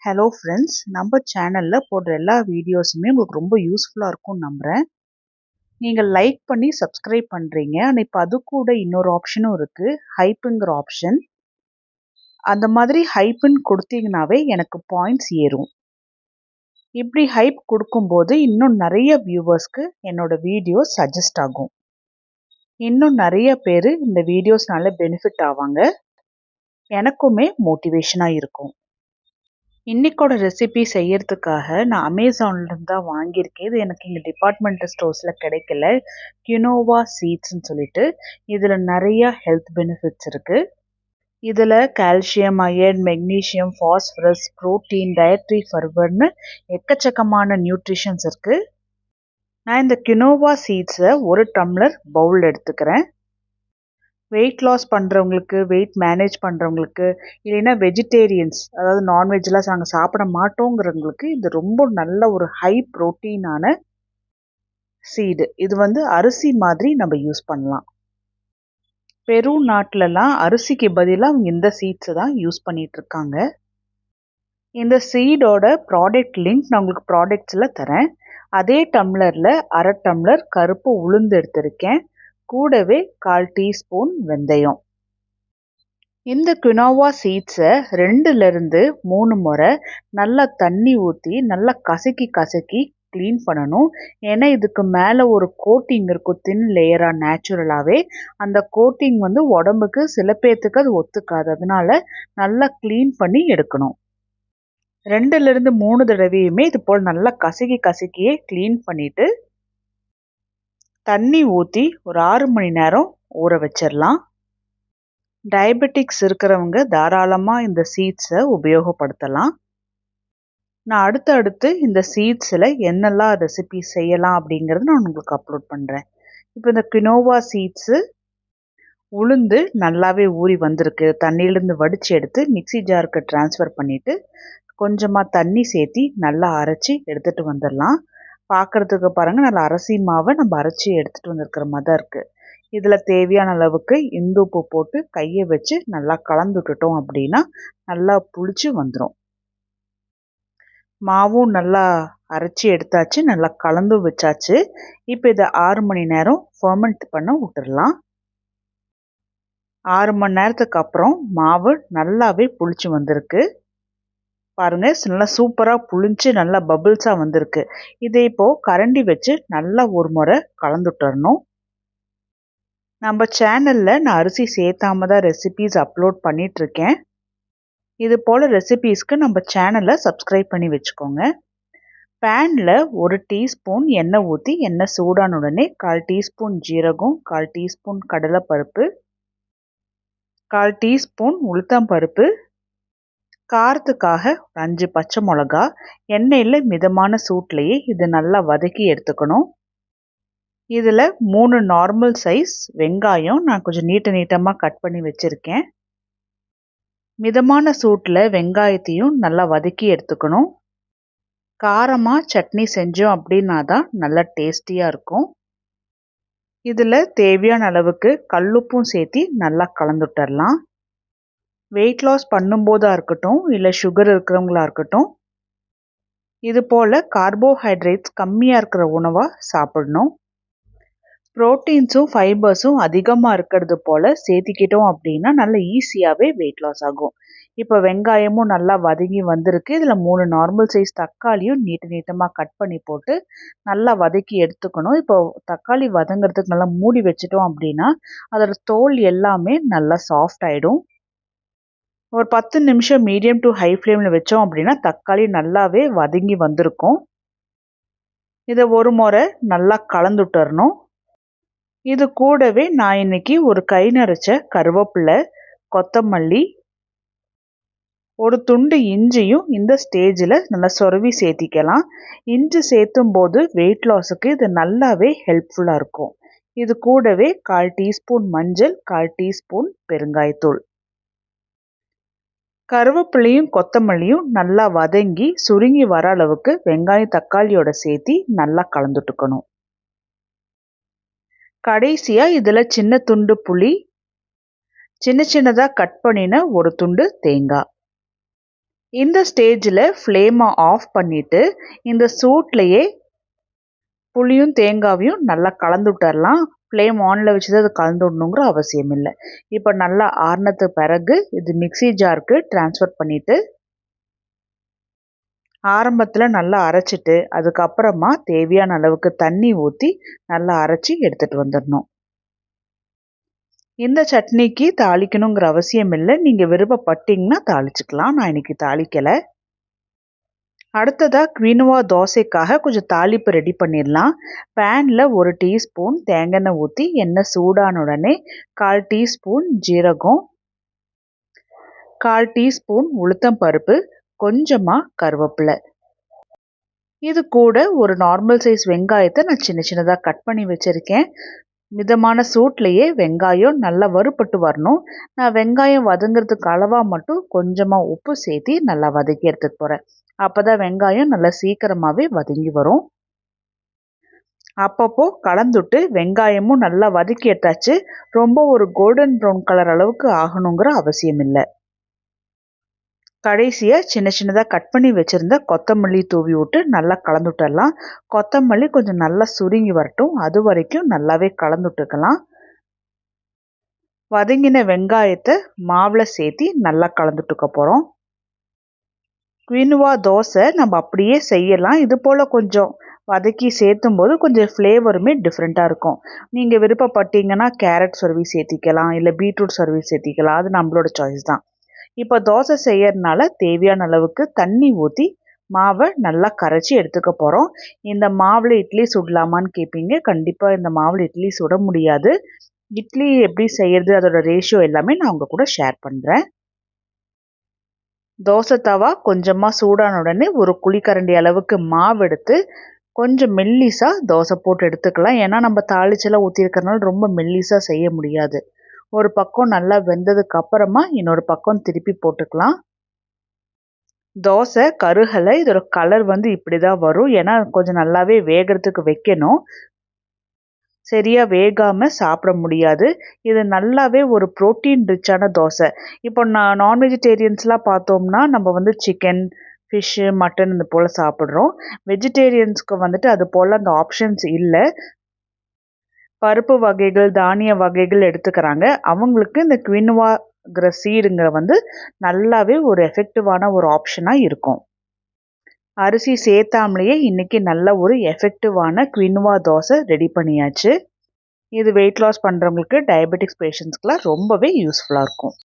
Hello friends, நம்ம சேனலில் போடுற எல்லா வீடியோஸுமே உங்களுக்கு ரொம்ப யூஸ்ஃபுல்லாக இருக்கும்னு நம்புகிறேன். நீங்கள் லைக் பண்ணி சப்ஸ்கிரைப் பண்ணுறீங்க. ஆனால் இப்போ அது கூட இன்னொரு ஆப்ஷனும் இருக்குது, ஹைப்புங்கிற ஆப்ஷன். அந்த மாதிரி ஹைப்புன்னு கொடுத்தீங்கன்னாவே எனக்கு பாயிண்ட்ஸ் ஏறும். இப்படி ஹைப் கொடுக்கும்போது இன்னும் நிறைய வியூவர்ஸ்க்கு என்னோட வீடியோ சஜஸ்ட் ஆகும். இன்னும் நிறைய பேர் இந்த வீடியோஸ்னால பெனிஃபிட் ஆவாங்க. எனக்குமே மோட்டிவேஷனாக இருக்கும். இன்னைக்கோட ரெசிபி செய்யறதுக்காக நான் அமேசான்லேருந்து தான் வாங்கியிருக்கேன். இது எனக்கு இங்கே டிபார்ட்மெண்டல் ஸ்டோர்ஸில் கிடைக்கல. கினோவா சீட்ஸ்ன்னு சொல்லிட்டு இதில் நிறைய ஹெல்த் பெனிஃபிட்ஸ் இருக்குது. இதில் calcium, iron, magnesium, phosphorus, protein, dietary ஃபைபர்னு எக்கச்சக்கமான நியூட்ரிஷன்ஸ் இருக்குது. நான் இந்த கினோவா சீட்ஸை 1 டம்ளர் பவுல் எடுத்துக்கிறேன். வெயிட் லாஸ் பண்ணுறவங்களுக்கு, வெயிட் மேனேஜ் பண்ணுறவங்களுக்கு, இல்லைன்னா வெஜிடேரியன்ஸ், அதாவது நான்வெஜ்லாம் நாங்கள் சாப்பிட மாட்டோங்கிறவங்களுக்கு இது ரொம்ப நல்ல ஒரு ஹை ப்ரோட்டீனான சீடு. இது அரிசி மாதிரி நம்ம யூஸ் பண்ணலாம். பெரு நாட்டிலலாம் அரிசிக்கு பதிலாக அவங்க இந்த சீட்ஸை தான் யூஸ் பண்ணிகிட்ருக்காங்க. இந்த சீடோட ப்ராடக்ட் லிங்க் நான் உங்களுக்கு ப்ராடக்ட்ஸில் தரேன். அதே டம்ளரில் 1/2 டம்ளர் கருப்பு உளுந்து எடுத்திருக்கேன். கூடவே 1/4 டீஸ்பூன் வெந்தயம். இந்த குனோவா சீட்ஸை 2லேருந்து 3 முறை நல்லா தண்ணி ஊற்றி நல்லா கசக்கி க்ளீன் பண்ணணும். ஏன்னா இதுக்கு மேலே ஒரு கோட்டிங் இருக்கும், தின் லேயராக நேச்சுரலாகவே. அந்த கோட்டிங் உடம்புக்கு சில பேர்த்துக்கு அது ஒத்துக்காது. அதனால நல்லா க்ளீன் பண்ணி எடுக்கணும். 2லேருந்து 3 தடவையுமே இது போல் நல்லா கசக்கியே க்ளீன் பண்ணிவிட்டு தண்ணி ஊற்றி ஒரு 6 மணி நேரம் ஊற வச்சிடலாம். டயபெட்டிக்ஸ் இருக்கிறவங்க தாராளமாக இந்த சீட்ஸை உபயோகப்படுத்தலாம். நான் அடுத்து இந்த சீட்ஸில் என்னெல்லாம் ரெசிபி செய்யலாம் அப்படிங்கிறது நான் உங்களுக்கு அப்லோட் பண்ணுறேன். இப்போ இந்த கினோவா சீட்ஸு உளுந்து நல்லாவே ஊறி வந்திருக்கு. தண்ணியிலேருந்து வடித்து எடுத்து மிக்ஸி ஜாருக்கு ட்ரான்ஸ்ஃபர் பண்ணிவிட்டு கொஞ்சமாக தண்ணி சேர்த்தி நல்லா அரைச்சி எடுத்துகிட்டு வந்துடலாம். பார்க்குறதுக்கு பாருங்கள், நல்லா அரிசி மாவை நம்ம அரைச்சி எடுத்துகிட்டு வந்திருக்கிற மாதிரி தான் இருக்குது. இதில் தேவையான அளவுக்கு இந்துப்பு போட்டு கையை வச்சு நல்லா கலந்து விட்டுட்டோம் அப்படின்னா நல்லா புளிச்சு வந்துடும். மாவும் நல்லா அரைச்சி எடுத்தாச்சு, நல்லா கலந்து வச்சாச்சு. இப்போ இதை 6 மணி நேரம் ஃபர்மெண்ட் பண்ண விட்டுடலாம். 6 மணி நேரத்துக்கு அப்புறம் மாவு நல்லாவே புளிச்சு வந்திருக்கு. பாருங்கள், நல்லா சூப்பராக புளிஞ்சு நல்லா பபிள்ஸாக வந்திருக்கு. இதை இப்போது கரண்டி வச்சு நல்லா ஒரு முறை கலந்துட்டுறணும். நம்ம சேனலில் நான் அரிசி சேர்த்தாம தான் ரெசிபீஸ் அப்லோட் பண்ணிகிட்ருக்கேன். இது போல் ரெசிபீஸ்க்கு நம்ம சேனலை சப்ஸ்கிரைப் பண்ணி வச்சுக்கோங்க. பேனில் 1 டீஸ்பூன் எண்ணெய் ஊற்றி எண்ணெய் சூடான உடனே 1/4 டீஸ்பூன் ஜீரகம், 1/4 டீஸ்பூன் கடலைப்பருப்பு, 1/4 டீஸ்பூன் உளுத்தம்பருப்பு, காரத்துக்காக 5 பச்சை மிளகா எண்ணெயில் மிதமான சூட்லேயே இது நல்லா வதக்கி எடுத்துக்கணும். இதில் 3 நார்மல் சைஸ் வெங்காயம் நான் கொஞ்சம் நீட்டமாக கட் பண்ணி வச்சுருக்கேன். மிதமான சூட்டில் வெங்காயத்தையும் நல்லா வதக்கி எடுத்துக்கணும். காரமாக சட்னி செஞ்சோம் அப்படின்னா தான் நல்லா டேஸ்டியாக இருக்கும். இதில் தேவையான அளவுக்கு கல்லுப்பும் சேர்த்தி நல்லா கலந்துட்டரலாம். வெயிட் லாஸ் பண்ணும்போதாக இருக்கட்டும், இல்லை சுகர் இருக்கிறவங்களா இருக்கட்டும், இது போல் கார்போஹைட்ரேட்ஸ் கம்மியாக இருக்கிற உணவாக சாப்பிடணும். ப்ரோட்டீன்ஸும் ஃபைபர்ஸும் அதிகமாக இருக்கிறது போல் சேர்த்திக்கிட்டோம் அப்படின்னா நல்லா ஈஸியாகவே வெயிட் லாஸ் ஆகும். இப்போ வெங்காயமும் நல்லா வதங்கி வந்திருக்கு. இதில் 3 நார்மல் சைஸ் தக்காளியும் நீட்டமாக கட் பண்ணி போட்டு நல்லா வதக்கி எடுத்துக்கணும். இப்போ தக்காளி வதங்கிறதுக்கு நல்லா மூடி வச்சிட்டோம் அப்படின்னா அதோட தோல் எல்லாமே நல்லா சாஃப்ட் ஆகிடும். ஒரு 10 நிமிஷம் மீடியம் டு ஹை ஃப்ளேமில் வச்சோம் அப்படின்னா தக்காளி நல்லாவே வதங்கி வந்திருக்கும். இதை ஒரு முறை நல்லா கலந்துட்டரணும். இது கூடவே நான் இன்னைக்கு ஒரு கை நிறைச்ச கருவேப்பிலை, கொத்தமல்லி, ஒரு துண்டு இஞ்சியும் இந்த ஸ்டேஜில் நல்லா சொருவி சேர்த்திக்கலாம். இஞ்சி சேர்த்தும் போது வெயிட் லாஸுக்கு இது நல்லாவே ஹெல்ப்ஃபுல்லாக இருக்கும். இது கூடவே 1/4 டீஸ்பூன் மஞ்சள், 1/4 டீஸ்பூன் பெருங்காயத்தூள். கருவேப்பிலையும் கொத்தமல்லியும் நல்லா வதங்கி சுருங்கி வர அளவுக்கு வெங்காயம் தக்காளியோட சேர்த்தி நல்லா கலந்துட்டுக்கணும். கடைசியாக இதில் சின்ன துண்டு புளி, சின்னதாக கட் பண்ணின ஒரு துண்டு தேங்காய், இந்த ஸ்டேஜில் ஃப்ளேமை ஆஃப் பண்ணிவிட்டு இந்த சூட்லேயே புளியும் தேங்காவையும் நல்லா கலந்து விட்டுறலாம். ஃப்ளேம் ஆனில் வச்சு தான் அது கலந்து விடணுங்கிற அவசியம் இல்லை. இப்போ நல்லா ஆறுனதுக்கு பிறகு இது மிக்ஸி ஜாருக்கு ட்ரான்ஸ்ஃபர் பண்ணிவிட்டு ஆரம்பத்தில் நல்லா அரைச்சிட்டு அதுக்கப்புறமா தேவையான அளவுக்கு தண்ணி ஊற்றி நல்லா அரைச்சி எடுத்துகிட்டு வந்துடணும். இந்த சட்னிக்கு தாளிக்கணுங்கிற அவசியம் இல்லை. நீங்கள் விருப்பப்பட்டீங்கன்னா தாளிச்சுக்கலாம். நான் இன்னைக்கு தாளிக்கலை. அடுத்ததாக குயினோவா தோசைக்காக கொஞ்சம் தாளிப்பு ரெடி பண்ணிடலாம். பேனில் 1 டீஸ்பூன் தேங்காய் ஊற்றி எண்ணெய் சூடான உடனே 1/4 டீஸ்பூன் ஜீரகம், 1/4 டீஸ்பூன் உளுத்தம் பருப்பு, கொஞ்சமாக கருவேப்பிலை, இது கூட ஒரு நார்மல் சைஸ் வெங்காயத்தை நான் சின்ன சின்னதாக கட் பண்ணி வச்சுருக்கேன். மிதமான சூட்லேயே வெங்காயம் நல்லா வறுபட்டு வரணும். நான் வெங்காயம் வதங்கிறதுக்கு அளவாக மட்டும் கொஞ்சமாக உப்பு சேர்த்து நல்லா வதக்கி எடுத்துக்க போகிறேன். அப்போ தான் வெங்காயம் நல்லா சீக்கிரமாகவே வதங்கி வரும். அப்பப்போ கலந்துட்டு வெங்காயமும் நல்லா வதக்கி எடுத்தாச்சு. ரொம்ப ஒரு கோல்டன் ப்ரௌன் கலர் அளவுக்கு ஆகணுங்கிற அவசியம் இல்லை. கடைசியாக சின்ன சின்னதாக கட் பண்ணி வச்சுருந்த கொத்தமல்லி தூவி விட்டு நல்லா கலந்து விட்டுடலாம். கொத்தமல்லி கொஞ்சம் நல்லா சுருங்கி வரட்டும். அது வரைக்கும் நல்லாவே கலந்து விட்டுக்கலாம். வதங்கின வெங்காயத்தை மாவில் சேர்த்து நல்லா கலந்துட்டுக்க போகிறோம். குயினோவா தோசை நம்ம அப்படியே செய்யலாம். இது போல் கொஞ்சம் வதக்கி சேர்த்தும் போது கொஞ்சம் ஃப்ளேவருமே டிஃப்ரெண்ட்டாக இருக்கும். நீங்கள் விருப்பப்பட்டீங்கன்னா கேரட் சொருவி சேர்த்திக்கலாம், இல்லை பீட்ரூட் சொருவி சேர்த்திக்கலாம். அது நம்மளோட சாய்ஸ் தான். இப்போ தோசை செய்யறதுனால தேவையான அளவுக்கு தண்ணி ஊற்றி மாவை நல்லா கரைச்சி எடுத்துக்க போகிறோம். இந்த மாவில் இட்லி சுடலாமான்னு கேட்பீங்க. கண்டிப்பாக இந்த மாவில் இட்லி சுட முடியாது. இட்லி எப்படி செய்யறது அதோட ரேஷியோ எல்லாமே நான் உங்கள் கூட ஷேர் பண்ணுறேன். தோசை தவா கொஞ்சமாக சூடான உடனே ஒரு குழிக்கரண்டி அளவுக்கு மாவு எடுத்து கொஞ்சம் மெல்லிஸாக தோசை போட்டு எடுத்துக்கலாம். ஏன்னா நம்ம தாளிச்செல்லாம் ஊற்றிருக்கறனால ரொம்ப மெல்லிஸாக செய்ய முடியாது. ஒரு பக்கம் நல்லா வெந்ததுக்கு அப்புறமா இன்னொரு பக்கம் திருப்பி போட்டுக்கலாம். தோசை கருகலை. இதோட கலர் இப்படி தான் வரும். ஏன்னா கொஞ்சம் நல்லாவே வேகிறதுக்கு வைக்கணும். சரியாக வேகாமல் சாப்பிட முடியாது. இது நல்லாவே ஒரு ப்ரோட்டீன் ரிச்சான தோசை. இப்போ நான் வெஜிடேரியன்ஸ்லாம் பார்த்தோம்னா நம்ம சிக்கன், ஃபிஷ்ஷு, மட்டன் இது போல் சாப்பிட்றோம். வெஜிடேரியன்ஸ்க்கு அது போல் அந்த ஆப்ஷன்ஸ் இல்லை. பருப்பு வகைகள், தானிய வகைகள் எடுத்துக்கிறாங்க. அவங்களுக்கு இந்த குயினோவாங்கிற சீடுங்கிற நல்லாவே ஒரு எஃபெக்டிவான ஒரு ஆப்ஷனாக இருக்கும். அரிசி சேர்த்தாமலேயே இன்றைக்கி நல்ல ஒரு எஃபெக்டிவான குயினோவா தோசை ரெடி பண்ணியாச்சு. இது வெயிட் லாஸ் பண்ணுறவங்களுக்கு, டயபெட்டிக்ஸ் பேஷண்ட்ஸ்க்குலாம் ரொம்பவே யூஸ்ஃபுல்லாக இருக்கும்.